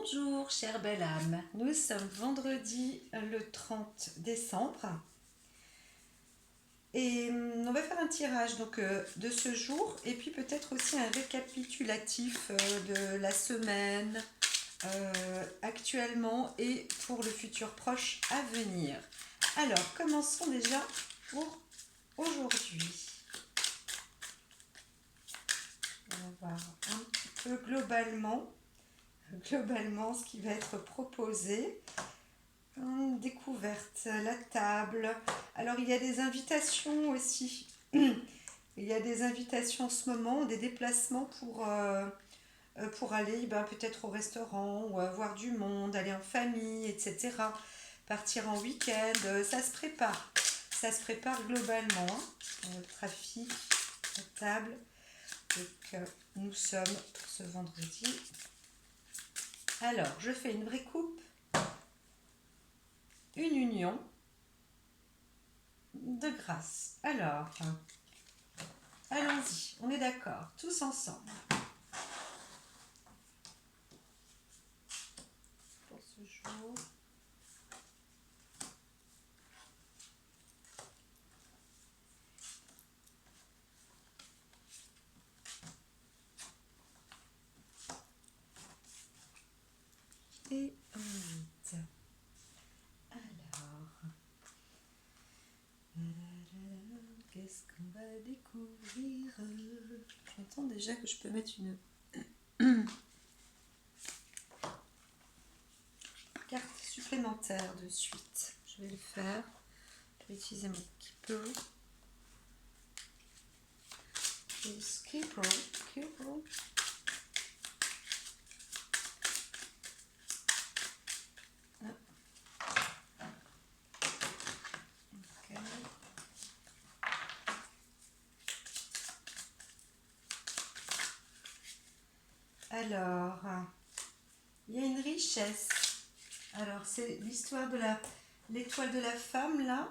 Bonjour chère belle âme, nous sommes vendredi le 30 décembre et on va faire un tirage de ce jour et puis peut-être aussi un récapitulatif de la semaine actuellement et pour le futur proche à venir. Alors commençons déjà pour aujourd'hui. On va voir un petit peu globalement ce qui va être proposé. Découverte, la table. Alors il y a des invitations aussi. Il y a des invitations en ce moment, des déplacements pour aller peut-être au restaurant ou voir du monde, aller en famille, etc. Partir en week-end, ça se prépare. Ça se prépare globalement. Le trafic, la table. Donc nous sommes ce vendredi. Alors je fais une vraie coupe. Une union de grâce. Alors, allons-y, on est d'accord, tous ensemble. Pour ce jour. Et on invite. Alors, qu'est-ce qu'on va découvrir? J'entends déjà que je peux mettre une carte supplémentaire de suite. Je vais le faire. Je vais utiliser mon keeper. Keeper. Alors, il y a une richesse. Alors, c'est l'histoire de l'étoile de la femme, là.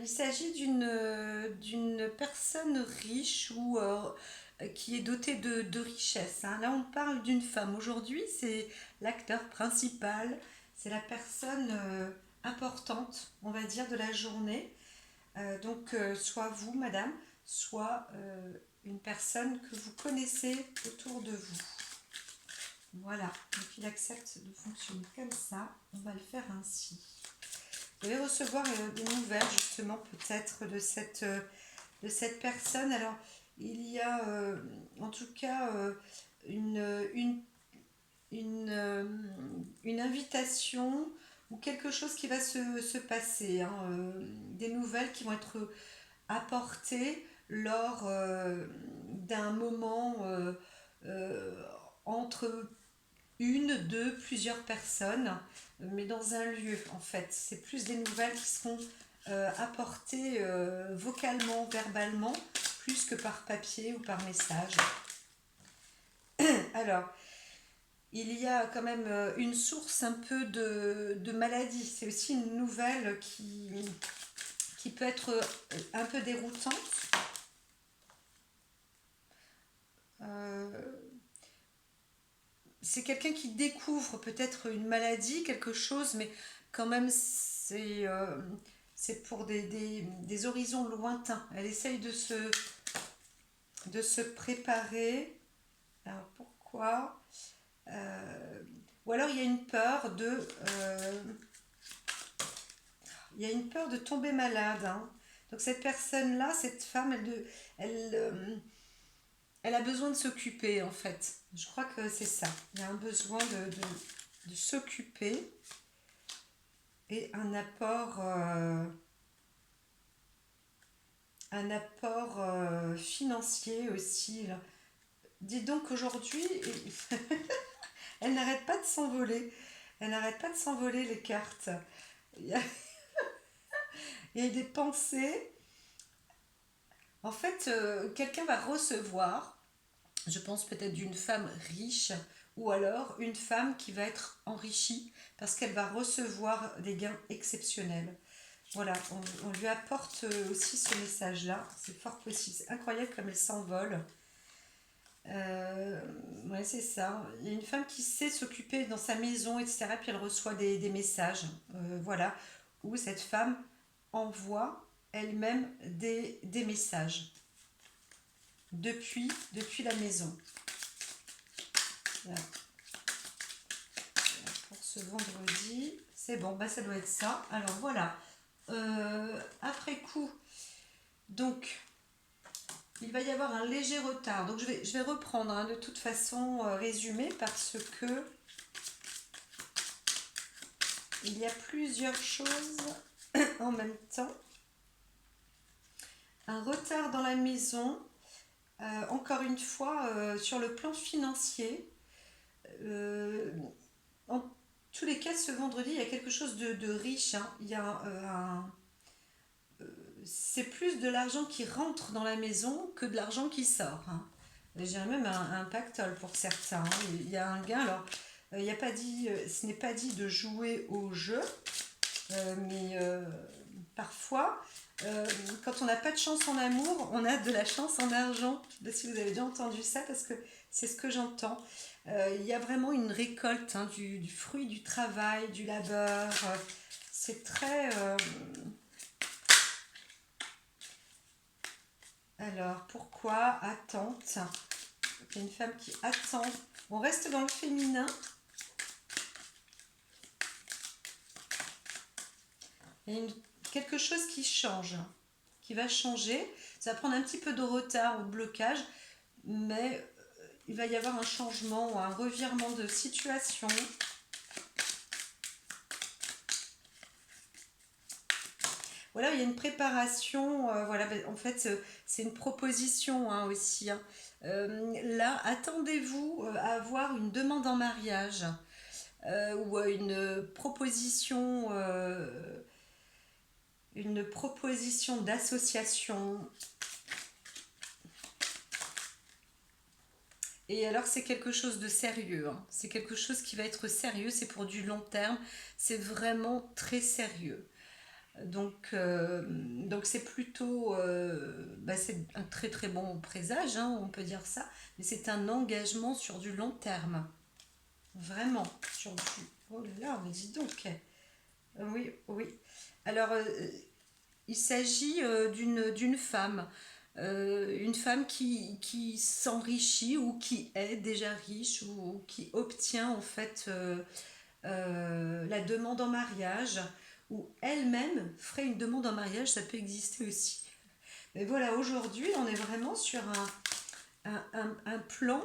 Il s'agit d'une personne riche ou qui est dotée de richesse, hein. Là, on parle d'une femme. Aujourd'hui, c'est l'acteur principal. C'est la personne importante, on va dire, de la journée. Soit vous, madame, soit une personne que vous connaissez autour de vous. Voilà, donc il accepte de fonctionner comme ça. On va le faire ainsi. Vous allez recevoir des nouvelles justement peut-être de cette personne. Alors, il y a en tout cas une invitation ou quelque chose qui va se passer, hein, des nouvelles qui vont être apportées lors d'un moment entre une, deux, plusieurs personnes, mais dans un lieu en fait. C'est plus des nouvelles qui seront apportées vocalement, verbalement, plus que par papier ou par message. Alors, il y a quand même une source un peu de maladie. C'est aussi une nouvelle qui peut être un peu déroutante. C'est quelqu'un qui découvre peut-être une maladie, quelque chose, mais quand même c'est pour des horizons lointains. Elle essaye de se préparer. Alors pourquoi ou alors il y a une peur il y a une peur de tomber malade, hein. Donc cette personne-là, cette femme, elle a besoin de s'occuper en fait. Je crois que c'est ça. Il y a un besoin de s'occuper et un apport financier aussi, là. Dis donc qu'aujourd'hui, elle n'arrête pas de s'envoler. Elle n'arrête pas de s'envoler les cartes. Il y a, il y a des pensées. En fait, quelqu'un va recevoir, je pense peut-être d'une femme riche, ou alors une femme qui va être enrichie parce qu'elle va recevoir des gains exceptionnels. Voilà, on lui apporte aussi ce message-là. C'est fort possible. C'est incroyable comme elle s'envole. Euh, ouais, c'est ça. Il y a une femme qui sait s'occuper dans sa maison, etc. Puis elle reçoit des messages, voilà, où cette femme envoie elle-même des messages depuis la maison. Voilà, pour ce vendredi, c'est bon, bah ça doit être ça. Alors voilà. Après coup, donc il va y avoir un léger retard. Donc je vais reprendre hein, de toute façon résumé parce que il y a plusieurs choses en même temps. Un retard dans la maison, encore une fois, sur le plan financier. Euh, en tous les cas, ce vendredi, il y a quelque chose de riche. Hein. Il y a c'est plus de l'argent qui rentre dans la maison que de l'argent qui sort. Hein. Je dirais même un pactole pour certains. Hein. Il y a un gain. Alors, il y a pas dit, ce n'est pas dit de jouer au jeu, mais parfois, euh, quand on n'a pas de chance en amour, on a de la chance en argent. Je ne sais pas si vous avez déjà entendu ça, parce que c'est ce que j'entends. Il y a vraiment une récolte hein, du fruit du travail, du labeur. C'est très... Alors, pourquoi attente? Il y a une femme qui attend. On reste dans le féminin. Il y a quelque chose qui change, qui va changer. Ça va prendre un petit peu de retard ou de blocage, mais il va y avoir un changement ou un revirement de situation. Voilà, il y a une préparation. Voilà, en fait, c'est une proposition hein, aussi. Hein. Là, attendez-vous à avoir une demande en mariage ou une proposition d'association. Et alors c'est quelque chose de sérieux, hein. C'est quelque chose qui va être sérieux, c'est pour du long terme, c'est vraiment très sérieux. Donc c'est plutôt, c'est un très très bon présage, hein, on peut dire ça, mais c'est un engagement sur du long terme, vraiment, sur du... Oh là là, mais dis donc, oui, oui. Alors, il s'agit d'une femme, une femme qui s'enrichit ou qui est déjà riche ou qui obtient en fait la demande en mariage ou elle-même ferait une demande en mariage, ça peut exister aussi. Mais voilà, aujourd'hui, on est vraiment sur un plan.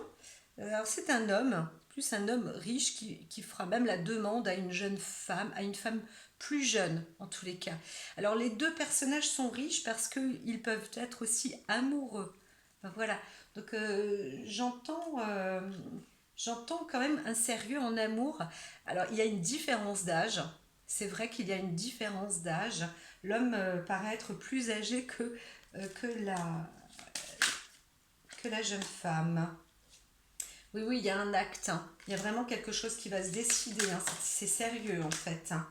Alors, c'est un homme, plus un homme riche qui fera même la demande à une jeune femme, à une femme plus jeune en tous les cas. Alors, les deux personnages sont riches parce qu'ils peuvent être aussi amoureux. Ben, voilà. Donc, j'entends quand même un sérieux en amour. Alors, il y a une différence d'âge. C'est vrai qu'il y a une différence d'âge. L'homme paraît être plus âgé que la jeune femme. Oui, oui, il y a un acte. Hein. Il y a vraiment quelque chose qui va se décider. Hein. C'est sérieux en fait. Hein.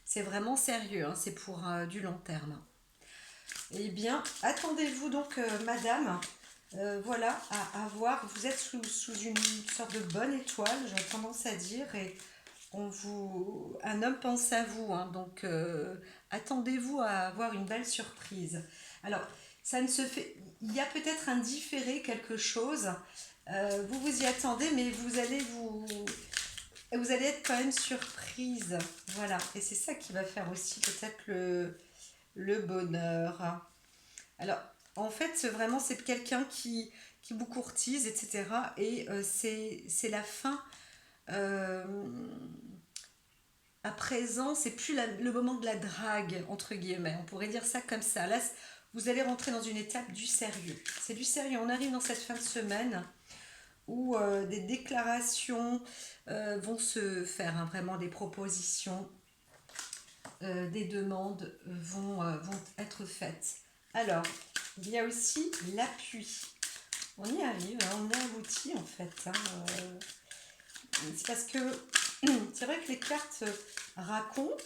C'est vraiment sérieux. Hein. C'est pour du long terme. Eh bien, attendez-vous donc, madame, voilà, à voir. Vous êtes sous une sorte de bonne étoile, j'ai tendance à dire, et un homme pense à vous. Hein. Donc, attendez-vous à avoir une belle surprise. Alors, ça ne se fait. Il y a peut-être un différé, quelque chose. Vous vous y attendez, mais vous allez être quand même surprise. Voilà. Et c'est ça qui va faire aussi peut-être le bonheur. Alors, en fait, vraiment, c'est quelqu'un qui vous courtise, etc. Et c'est la fin. Euh, à présent, c'est plus le moment de la drague, entre guillemets. On pourrait dire ça comme ça. Là, vous allez rentrer dans une étape du sérieux. C'est du sérieux. On arrive dans cette fin de semaine où des déclarations vont se faire, hein, vraiment des propositions, des demandes vont être faites. Alors, il y a aussi l'appui. On y arrive, hein, on est abouti en fait. Hein, c'est parce que c'est vrai que les cartes racontent,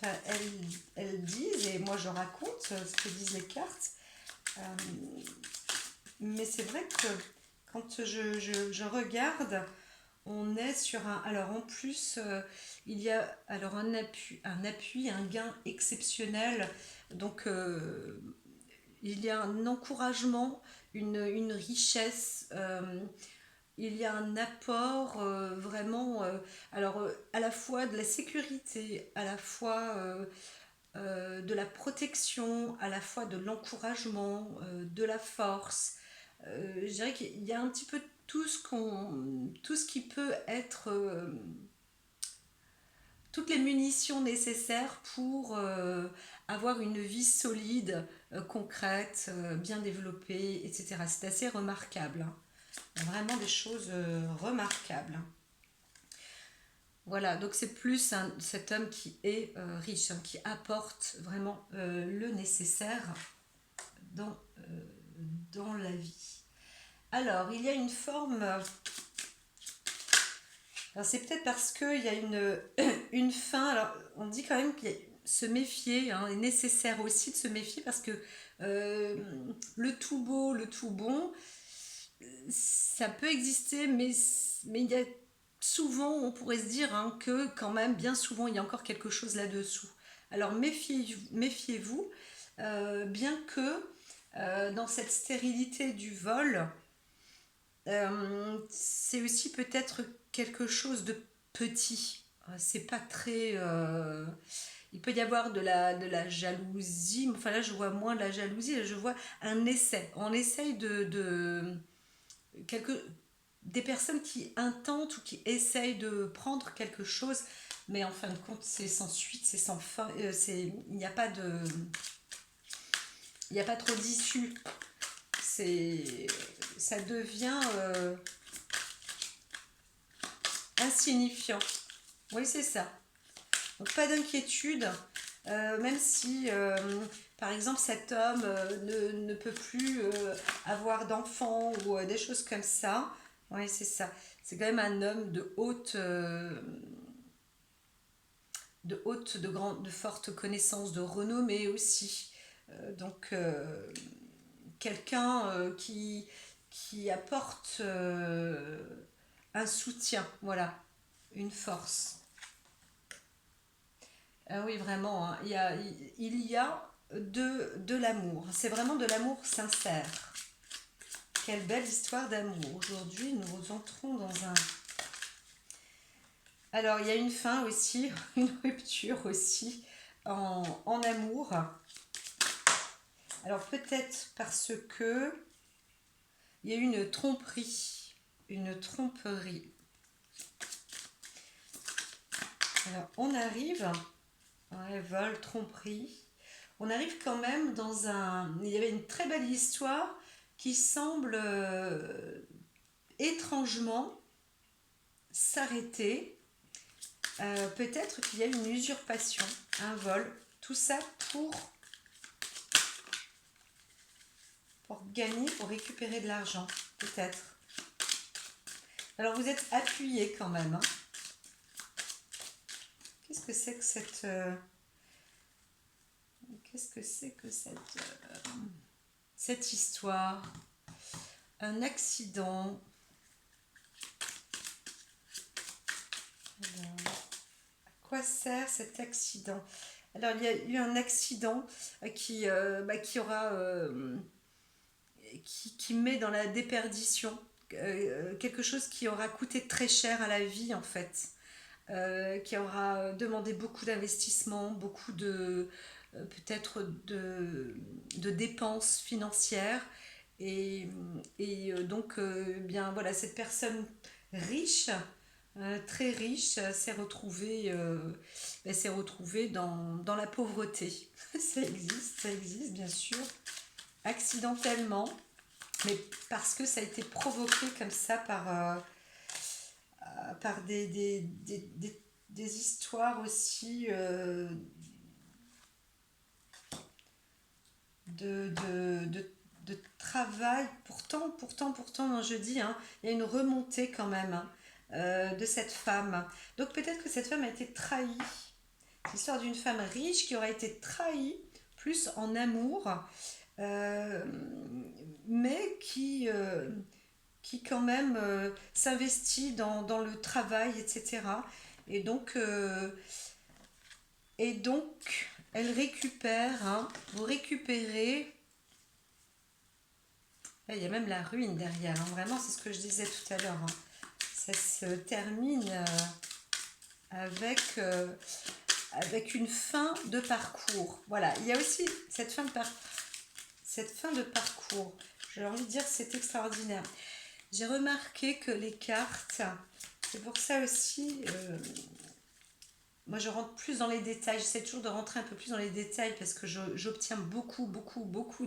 enfin, elles disent, et moi je raconte ce que disent les cartes, euh, mais c'est vrai que Quand je regarde, on est sur un... Alors en plus, il y a alors un gain exceptionnel. Donc il y a un encouragement, une richesse. Il y a un apport vraiment, à la fois de la sécurité, à la fois de la protection, à la fois de l'encouragement, de la force. Je dirais qu'il y a un petit peu tout ce qui peut être, toutes les munitions nécessaires pour avoir une vie solide, concrète, bien développée, etc. C'est assez remarquable, hein. Il y a vraiment des choses remarquables. Voilà, donc c'est plus cet homme qui est riche, hein, qui apporte vraiment le nécessaire dans, dans la vie. Alors, il y a une forme. Alors, c'est peut-être parce qu'il y a une fin. Alors, on dit quand même qu'il y a se méfier, hein, est nécessaire aussi de se méfier parce que euh, le tout beau, le tout bon, ça peut exister, mais il y a souvent, on pourrait se dire, hein, que quand même, bien souvent, il y a encore quelque chose là-dessous. Alors méfiez-vous, bien que dans cette stérilité du vol, c'est aussi peut-être quelque chose de petit. C'est pas très. Il peut y avoir de la jalousie. Enfin là, je vois moins de la jalousie. Là, je vois un essai. On essaye quelque, des personnes qui intentent ou qui essayent de prendre quelque chose, mais en fin de compte, c'est sans suite, c'est sans fin. Il n'y a pas de, il n'y a pas trop d'issue. C'est, ça devient insignifiant. Oui, c'est ça. Donc pas d'inquiétude, même si, par exemple, cet homme ne peut plus avoir d'enfants ou des choses comme ça. Oui, c'est ça. C'est quand même un homme de fortes connaissances, de renommée aussi. Donc quelqu'un qui apporte un soutien, voilà, une force. Ah oui, vraiment, hein. Il y a de l'amour. C'est vraiment de l'amour sincère. Quelle belle histoire d'amour. Aujourd'hui, nous entrons dans un... Alors, il y a une fin aussi, une rupture aussi en amour. Alors, peut-être parce que il y a eu une tromperie. Une tromperie. Alors, on arrive... Ouais, vol, tromperie. On arrive quand même dans un... Il y avait une très belle histoire qui semble étrangement s'arrêter. Peut-être qu'il y a une usurpation, un vol. Tout ça pour gagner, pour récupérer de l'argent. Peut-être. Alors vous êtes appuyé quand même, hein. Qu'est-ce que c'est que cette... Qu'est-ce que c'est que cette histoire? Un accident. Alors, à quoi sert cet accident? Alors, il y a eu un accident qui aura qui met dans la déperdition, quelque chose qui aura coûté très cher à la vie en fait, qui aura demandé beaucoup d'investissement, beaucoup de peut-être de dépenses financières donc bien voilà, cette personne riche, très riche, s'est retrouvée dans la pauvreté. Ça existe bien sûr, accidentellement, mais parce que ça a été provoqué comme ça par des histoires aussi de travail. Pourtant, non, je dis, hein, il y a une remontée quand même, hein, de cette femme. Donc peut-être que cette femme a été trahie. C'est l'histoire d'une femme riche qui aurait été trahie, plus en amour, euh, mais qui quand même s'investit dans le travail, etc. Et donc, euh, et donc elle récupère, hein, vous récupérez, là, il y a même la ruine derrière, hein, vraiment c'est ce que je disais tout à l'heure, hein. Ça se termine avec, avec une fin de parcours. Voilà, il y a aussi cette fin de parcours. J'ai envie de dire que c'est extraordinaire. J'ai remarqué que les cartes, c'est pour ça aussi, moi je rentre plus dans les détails, j'essaie toujours de rentrer un peu plus dans les détails parce que j'obtiens beaucoup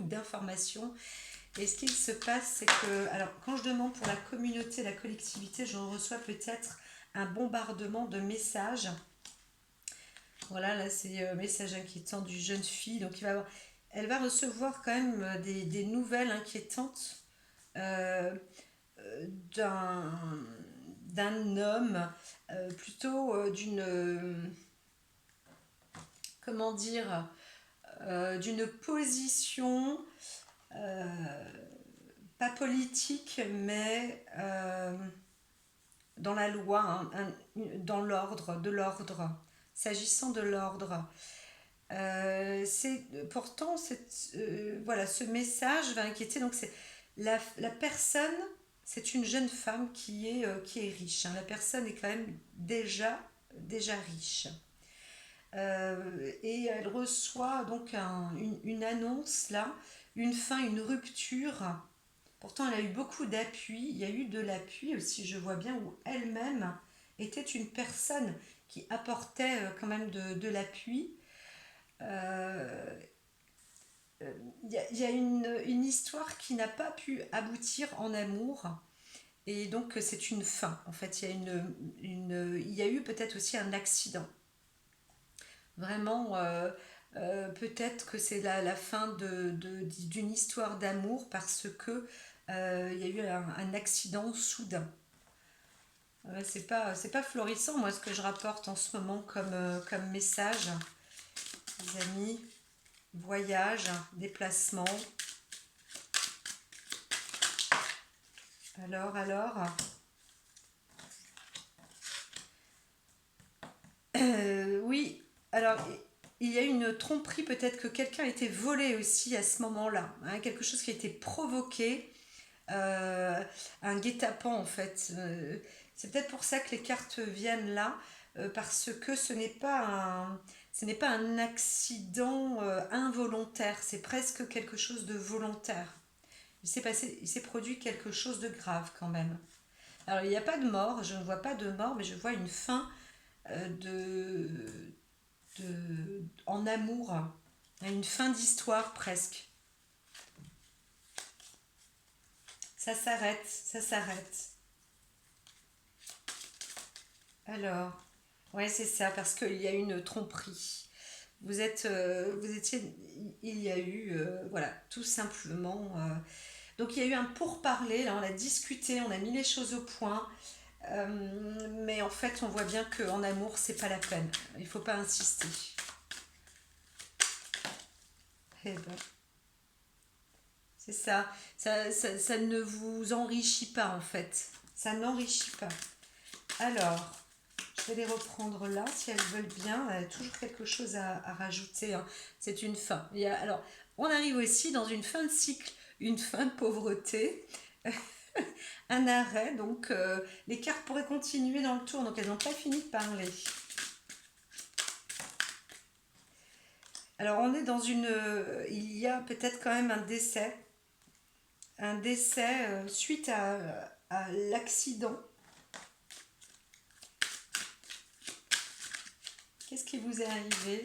d'informations. Et ce qu'il se passe, c'est que, alors quand je demande pour la communauté, la collectivité, je reçois peut-être un bombardement de messages. Voilà, là c'est message inquiétant du jeune fille, donc elle va recevoir quand même des nouvelles inquiétantes euh, d'un d'un homme, plutôt comment dire, d'une position euh, pas politique, mais dans la loi, hein, dans l'ordre, de l'ordre, s'agissant de l'ordre. C'est pourtant voilà, ce message va inquiéter. Donc c'est la personne, c'est une jeune femme qui est riche, hein. La personne est quand même déjà riche. Et elle reçoit donc une annonce là, une fin, une rupture. Pourtant, elle a eu beaucoup d'appui. Il y a eu de l'appui aussi, je vois bien, où elle-même était une personne qui apportait quand même de l'appui. Euh, y a une histoire qui n'a pas pu aboutir en amour. Et donc, c'est une fin. En fait, il y a eu peut-être aussi un accident. Vraiment, peut-être que c'est la fin d'une histoire d'amour parce que il y a eu un accident soudain. C'est pas florissant, moi, ce que je rapporte en ce moment comme message, les amis. Voyage, déplacement. Alors, oui, alors il y a une tromperie, peut-être que quelqu'un a été volé aussi à ce moment-là, hein, quelque chose qui a été provoqué, un guet-apens en fait. C'est peut-être pour ça que les cartes viennent là, parce que ce n'est pas un accident involontaire, c'est presque quelque chose de volontaire. Il s'est produit quelque chose de grave quand même. Alors il n'y a pas de mort, je ne vois pas de mort, mais je vois une fin euh, de, en amour, une fin d'histoire presque. Ça s'arrête. Alors, ouais, c'est ça, parce qu'il y a une tromperie. Vous étiez, il y a eu, voilà, tout simplement. Donc il y a eu un pourparler, là, on a discuté, on a mis les choses au point. Mais en fait, on voit bien qu'en amour, c'est pas la peine. Il faut pas insister. Eh ben, c'est ça. Ça ne vous enrichit pas, en fait. Ça n'enrichit pas. Alors, je vais les reprendre là, si elles veulent bien. Elle a toujours quelque chose à rajouter, hein. C'est une fin. Alors, on arrive aussi dans une fin de cycle, une fin de pauvreté, un arrêt. Donc, les cartes pourraient continuer dans le tour, donc elles n'ont pas fini de parler. Alors, on est dans une. Il y a peut-être quand même un décès. Un décès suite à l'accident. Qu'est-ce qui vous est arrivé?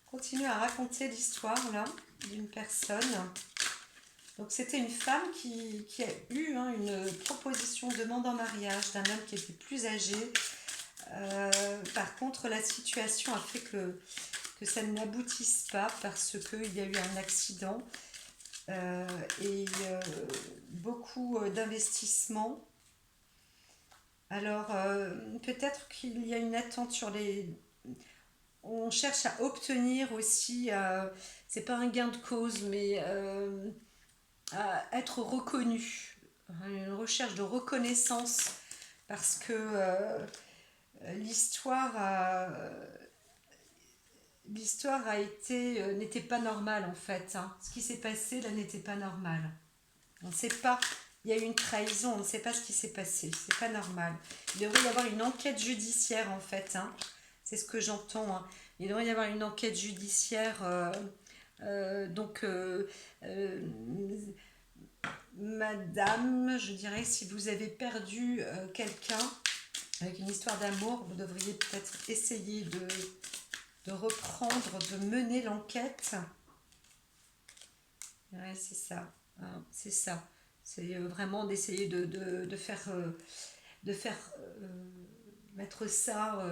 Continue à raconter l'histoire là d'une personne. Donc c'était une femme qui a eu, hein, une proposition de demande en mariage d'un homme qui était plus âgé. Par contre, la situation a fait que ça n'aboutisse pas parce qu'il y a eu un accident euh, et beaucoup d'investissements. Alors, peut-être qu'il y a une attente sur les. On cherche à obtenir aussi, c'est pas un gain de cause, mais à être reconnu, une recherche de reconnaissance, parce que l'histoire a, l'histoire a été n'était pas normale en fait, hein. Ce qui s'est passé là n'était pas normal. On ne sait pas, il y a eu une trahison, on ne sait pas ce qui s'est passé, c'est pas normal. Il devrait y avoir une enquête judiciaire en fait, hein. C'est ce que j'entends, hein. Il devrait y avoir une enquête judiciaire, donc euh, madame, je dirais, si vous avez perdu quelqu'un avec une histoire d'amour, vous devriez peut-être essayer de reprendre, de mener l'enquête. Ouais, c'est ça, hein, c'est ça. C'est vraiment d'essayer de faire mettre ça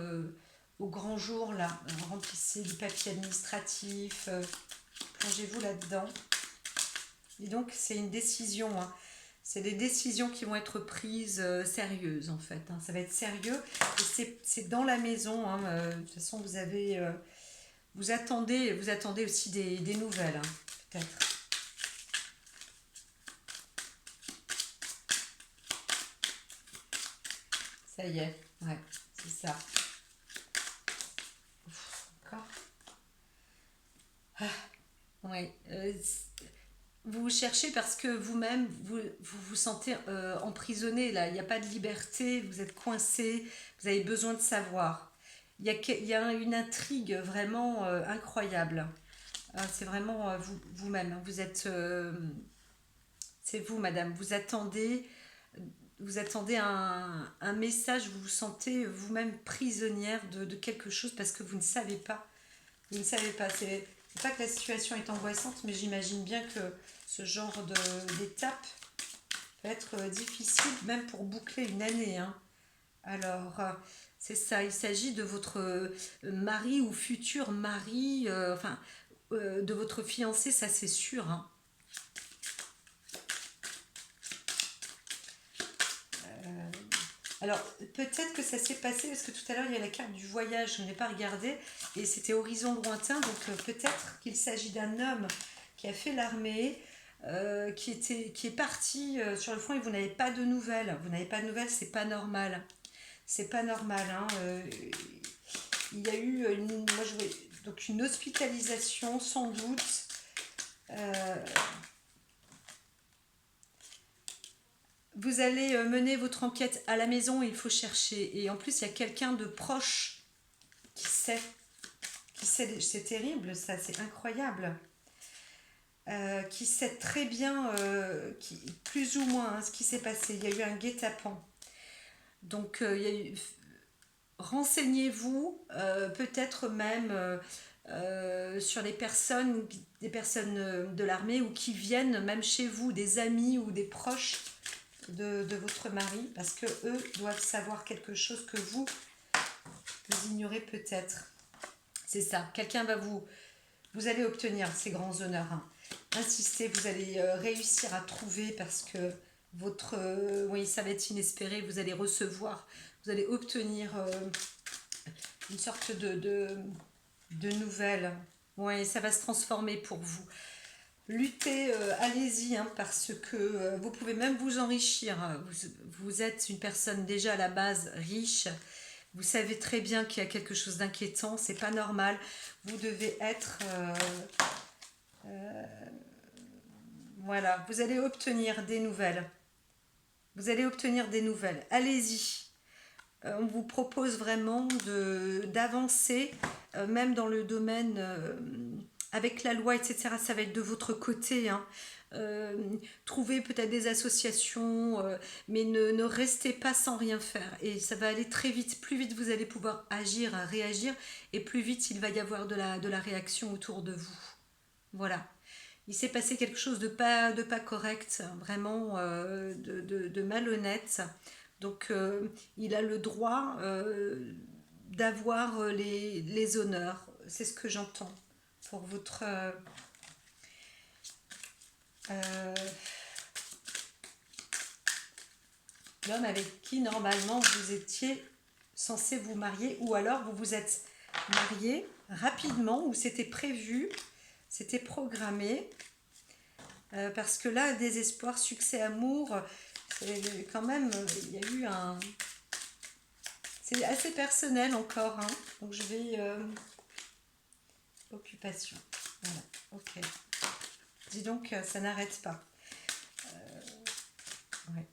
au grand jour, là. Remplissez du papier administratif, plongez-vous là-dedans. Et donc, c'est une décision, hein. C'est des décisions qui vont être prises sérieuses, en fait, hein. Ça va être sérieux. Et c'est dans la maison, hein. De toute façon, vous attendez aussi des nouvelles, hein, peut-être. Ça y est, ouais, c'est ça. D'accord. Ouais. Vous cherchez parce que vous-même, vous sentez emprisonné, là. Il n'y a pas de liberté, vous êtes coincé, vous avez besoin de savoir. Il y a une intrigue vraiment incroyable. C'est vraiment vous-même, hein. C'est vous, madame. Vous attendez un message, vous vous sentez vous-même prisonnière de quelque chose parce que vous ne savez pas. Vous ne savez pas. C'est pas que la situation est angoissante, mais j'imagine bien que ce genre d'étape peut être difficile, même pour boucler une année, hein. Alors, c'est ça. Il s'agit de votre mari ou futur mari, enfin, de votre fiancé, ça c'est sûr, hein. Alors, peut-être que ça s'est passé, parce que tout à l'heure, il y a la carte du voyage, je n'ai pas regardé, et c'était horizon lointain, donc peut-être qu'il s'agit d'un homme qui a fait l'armée, qui est parti sur le front et vous n'avez pas de nouvelles. Vous n'avez pas de nouvelles, c'est pas normal. C'est pas normal, hein. Il y a eu donc une hospitalisation, sans doute. Euh, Vous allez mener votre enquête à la maison, il faut chercher. Et en plus, il y a quelqu'un de proche qui sait. Qui sait, c'est terrible, ça, c'est incroyable. Qui sait très bien, plus ou moins, hein, ce qui s'est passé. Il y a eu un guet-apens. Donc, renseignez-vous, peut-être même sur des personnes de l'armée ou qui viennent même chez vous, des amis ou des proches de votre mari, parce que eux doivent savoir quelque chose que vous ignorez peut-être. C'est ça, vous allez obtenir ces grands honneurs, hein. Insistez, vous allez réussir à trouver parce que oui, ça va être inespéré, vous allez recevoir, vous allez obtenir une sorte de nouvelles. Oui, ça va se transformer pour vous. Luttez, allez-y, hein, parce que vous pouvez même vous enrichir. Vous êtes une personne déjà à la base riche. Vous savez très bien qu'il y a quelque chose d'inquiétant. C'est pas normal. Vous devez être, voilà. Vous allez obtenir des nouvelles. Vous allez obtenir des nouvelles. Allez-y. On vous propose vraiment d'avancer, même dans le domaine avec la loi, etc. Ça va être de votre côté, hein. Euh, Trouvez peut-être des associations, mais ne restez pas sans rien faire. Et ça va aller très vite. Plus vite vous allez pouvoir agir, réagir, et plus vite il va y avoir de la réaction autour de vous. Voilà. Il s'est passé quelque chose de pas correct, vraiment de malhonnête. Donc il a le droit d'avoir les honneurs. C'est ce que j'entends pour votre euh, l'homme avec qui normalement vous étiez censé vous marier, ou alors vous vous êtes marié rapidement, ou c'était prévu, c'était programmé. Parce que là, désespoir, succès, amour, c'est quand même, il y a eu un... C'est assez personnel encore, hein. Donc je vais... occupation. Voilà, ok. Dis donc, ça n'arrête pas. Ouais.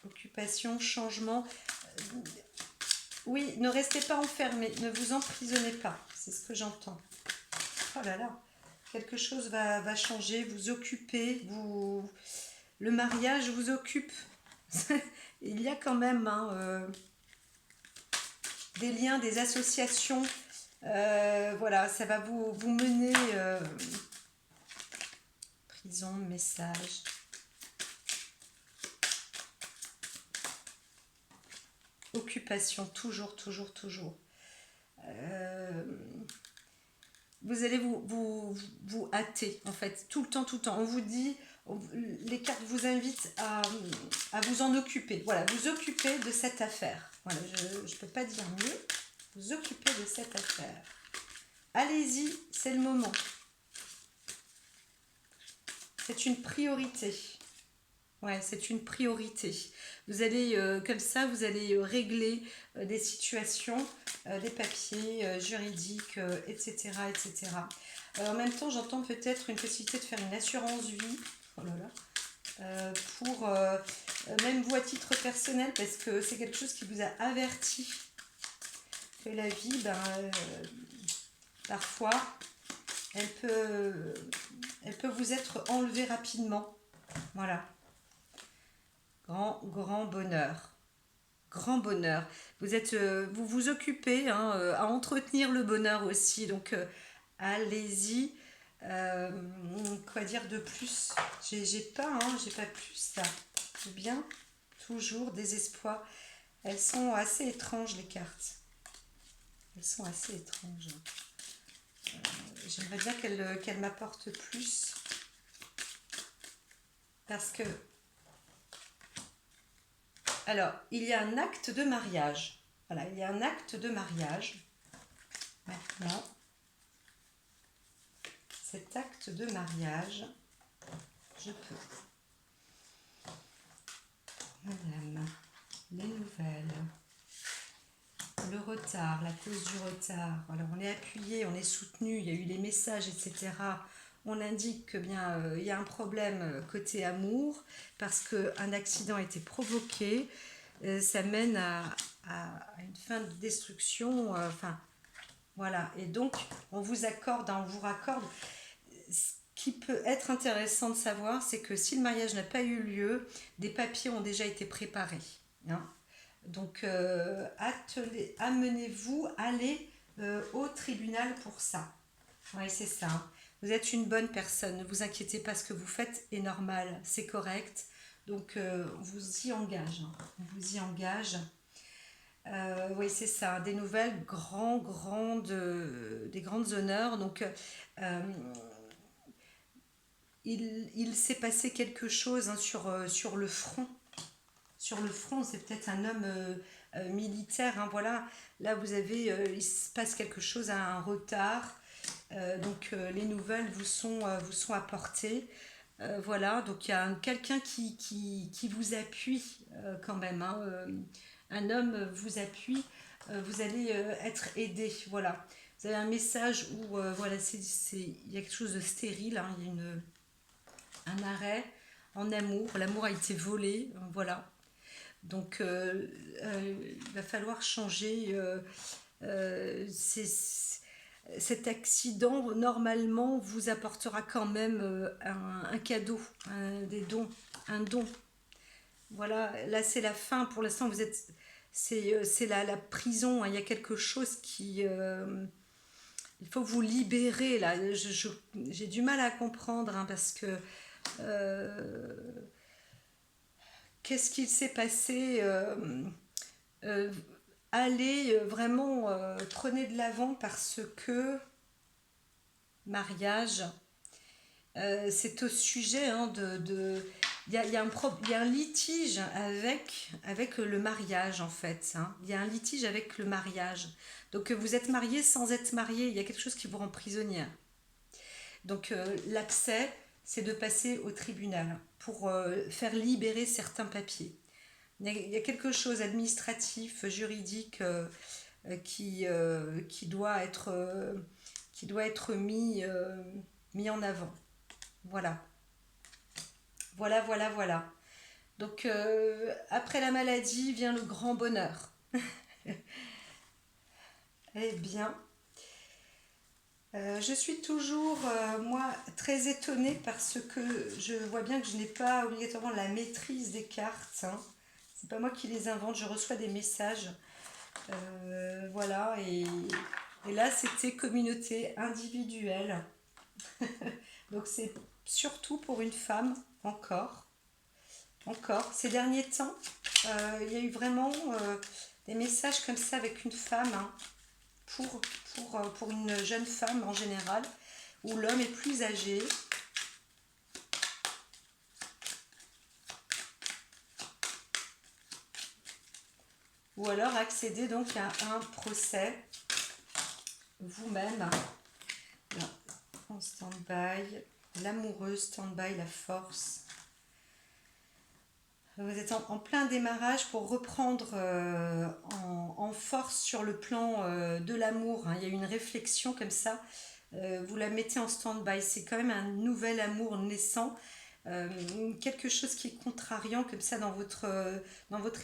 Occupation, changement. Oui, ne restez pas enfermés, ne vous emprisonnez pas. C'est ce que j'entends. Oh là là, quelque chose va changer, vous occupez, vous... Le mariage vous occupe. Il y a quand même hein, des liens, des associations. Voilà, ça va vous mener... prison, message. Occupation, toujours, toujours, toujours. Vous allez vous hâter, en fait, tout le temps, tout le temps. On vous dit, les cartes vous invitent à vous en occuper. Voilà, vous occupez de cette affaire. Voilà, je ne peux pas dire mieux. Vous occupez de cette affaire. Allez-y, c'est le moment. C'est une priorité. Ouais, c'est une priorité. Vous allez, comme ça, vous allez régler des situations, des papiers juridiques, etc., etc. En même temps, j'entends peut-être une possibilité de faire une assurance vie. Oh là là. Pour même vous à titre personnel, parce que c'est quelque chose qui vous a averti que la vie, parfois, elle peut vous être enlevée rapidement. Voilà. Grand bonheur. Grand bonheur. Vous vous occupez hein, à entretenir le bonheur aussi. Donc, allez-y. Quoi dire de plus? J'ai pas plus là. Ou bien, toujours désespoir. Elles sont assez étranges les cartes. Elles sont assez étranges. J'aimerais bien qu'elles m'apportent plus. Parce que alors, il y a un acte de mariage. Voilà, il y a un acte de mariage. Maintenant, cet acte de mariage, je peux. Madame, les nouvelles, le retard, la cause du retard. Alors, on est appuyé, on est soutenu, il y a eu les messages, etc. On indique que bien il y a un problème côté amour parce qu'un accident a été provoqué. Ça mène à une fin de destruction. Enfin, voilà. Et donc, on vous raccorde. Ce qui peut être intéressant de savoir, c'est que si le mariage n'a pas eu lieu, des papiers ont déjà été préparés. Hein. Donc, amenez-vous, allez au tribunal pour ça. Oui, c'est ça. Vous êtes une bonne personne. Ne vous inquiétez pas, ce que vous faites est normal, c'est correct. Donc, on vous y engage. Hein. On vous y engage. Oui, c'est ça. Des nouvelles des grandes honneurs. Donc, il s'est passé quelque chose hein, sur le front. Sur le front, c'est peut-être un homme militaire. Hein, voilà. Là, il se passe quelque chose à un retard. Donc les nouvelles vous sont apportées. Voilà, donc il y a quelqu'un qui vous appuie quand même. Hein, un homme vous appuie, vous allez être aidé. Voilà. Vous avez un message où voilà, il y a quelque chose de stérile, hein, il y a un arrêt en amour. L'amour a été volé, voilà. Donc il va falloir changer. Cet accident, normalement, vous apportera quand même un cadeau, des dons, un don. Voilà, là c'est la fin. Pour l'instant, c'est la prison. Hein. Il y a quelque chose qui, il faut vous libérer là. J'ai du mal à comprendre hein, parce que euh, qu'est-ce qu'il s'est passé euh, allez vraiment prenez de l'avant parce que mariage c'est au sujet hein, il y a un litige avec le mariage en fait hein. Il y a un litige avec le mariage donc vous êtes marié sans être marié il y a quelque chose qui vous rend prisonnière donc l'accès c'est de passer au tribunal pour faire libérer certains papiers. Il y a quelque chose administratif, juridique qui doit être mis en avant. Voilà, voilà. Donc après la maladie vient le grand bonheur. Eh bien, je suis toujours, moi, très étonnée parce que je vois bien que je n'ai pas obligatoirement la maîtrise des cartes. Hein. C'est pas moi qui les invente, je reçois des messages. Voilà, et là, c'était communauté individuelle. Donc, c'est surtout pour une femme, encore. Encore. Ces derniers temps, il y a eu vraiment des messages comme ça avec une femme, hein, pour, pour une jeune femme en général, où l'homme est plus âgé. Ou alors accéder donc à un procès vous-même. Là, en stand-by, l'amoureux, stand-by, la force. Vous êtes en plein démarrage pour reprendre en force sur le plan de l'amour. Hein. Il y a une réflexion comme ça. Vous la mettez en stand-by. C'est quand même un nouvel amour naissant. Quelque chose qui est contrariant comme ça dans votre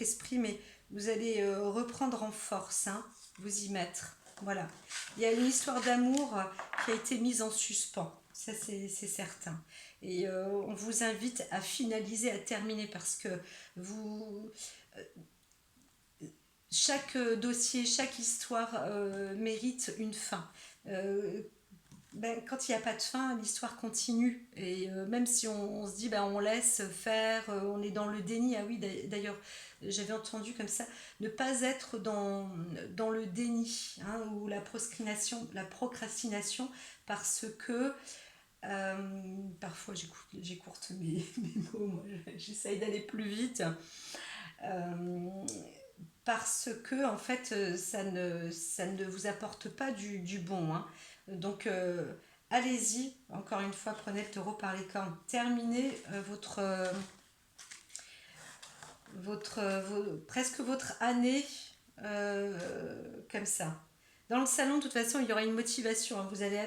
esprit, mais vous allez reprendre en force, hein, vous y mettre. Voilà. Il y a une histoire d'amour qui a été mise en suspens. Ça, c'est certain. Et on vous invite à finaliser, à terminer parce que vous, chaque dossier, chaque histoire mérite une fin. Quand il n'y a pas de fin, l'histoire continue. Et même si on se dit, on laisse faire, on est dans le déni. Ah oui, d'ailleurs, j'avais entendu comme ça, ne pas être dans le déni, hein, ou la procrastination, parce que parfois j'écourte mes mots, moi, j'essaye d'aller plus vite. Euh, Parce que en fait ça ne vous apporte pas du bon, hein. Donc allez-y, encore une fois, prenez le taureau par les cornes, terminez presque votre année comme ça. Dans le salon, de toute façon, il y aura une motivation, hein. Vous allez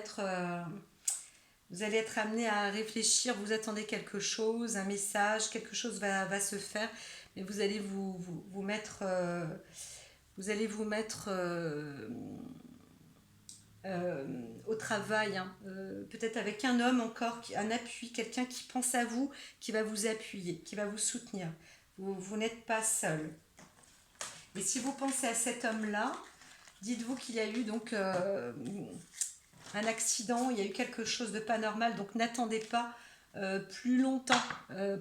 être amené à réfléchir, vous attendez quelque chose, un message, quelque chose va se faire, mais vous allez vous mettre, au travail, hein. Peut-être avec un homme encore, un appui, quelqu'un qui pense à vous, qui va vous appuyer, qui va vous soutenir. Vous n'êtes pas seul. Et si vous pensez à cet homme-là, dites-vous qu'il y a eu donc un accident, il y a eu quelque chose de pas normal, donc n'attendez pas plus longtemps.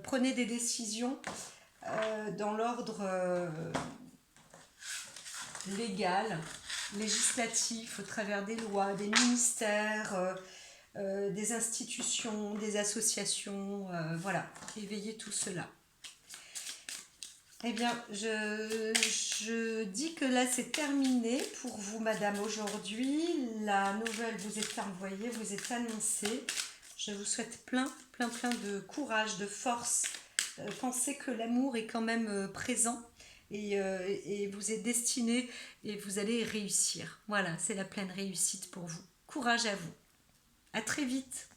Prenez des décisions dans l'ordre légal, législatif, au travers des lois, des ministères, des institutions, des associations, voilà, éveillez tout cela. Eh bien, je dis que là, c'est terminé pour vous, madame, aujourd'hui. La nouvelle vous est envoyée, vous est annoncée. Je vous souhaite plein de courage, de force. Pensez que l'amour est quand même présent et vous êtes destiné et vous allez réussir. Voilà, c'est la pleine réussite pour vous. Courage à vous. À très vite.